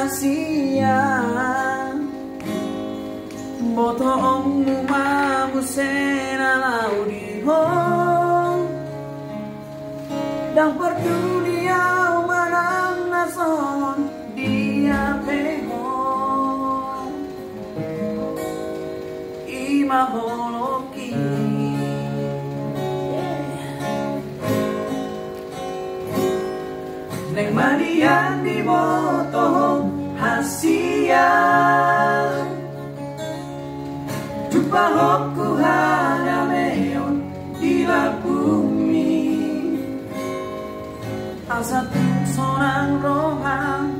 Asia Boto omu mamu sena laudihong Dan perdunia manang nason dia pehong Ima holoki Neng manian di boto hasia Jumpa hoku hadameon di la bumi Asatu sonang rohang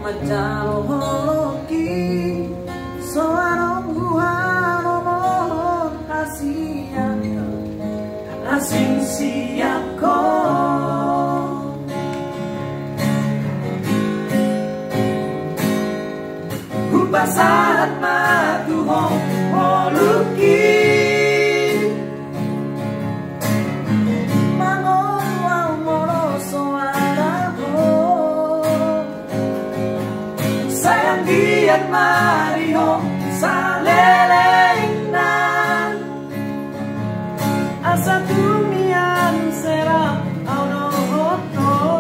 Majalo holoki Soarong huaromo hasia Asing siako Basahat matuhong holuki Mangowaw moroso araho Sayang diat mariho sa lelengnan Asa tumian serap aunohoto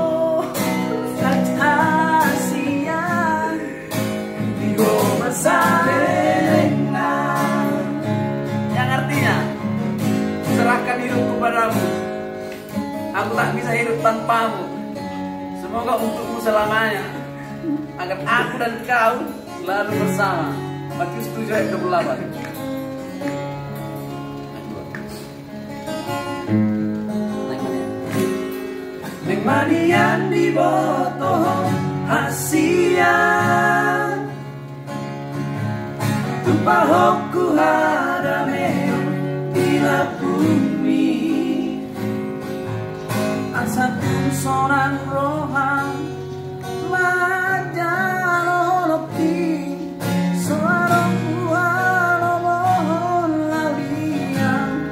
Yang artinya serahkan hidupku padamu, aku tak bisa hidup tanpamu. Semoga untukmu selamanya, agar aku dan kau selalu bersama. Matius 7 ayat 28. Neng manian di boto hasia Tumpahokku hadameon di la bumi Asatu sonang rohang Majaloloki Soarong huaromohon laliang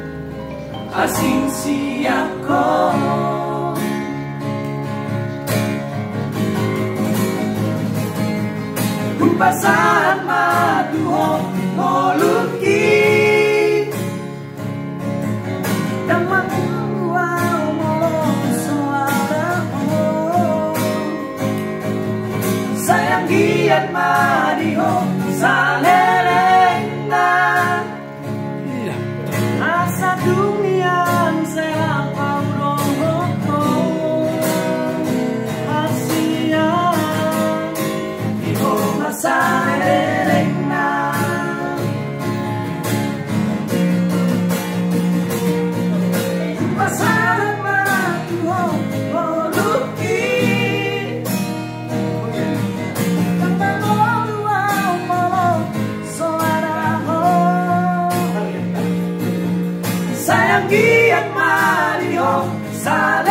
Asing siako Kumpasan matuhong holuki Dan manguwaw moloso araho Sayang giat madiho sa lelengnan Asa dumian serang paurohoto Asia sa lelengnan Pasaran matuhong holuki Tantanoluwaw molo soaraho Sayang giat mariho sa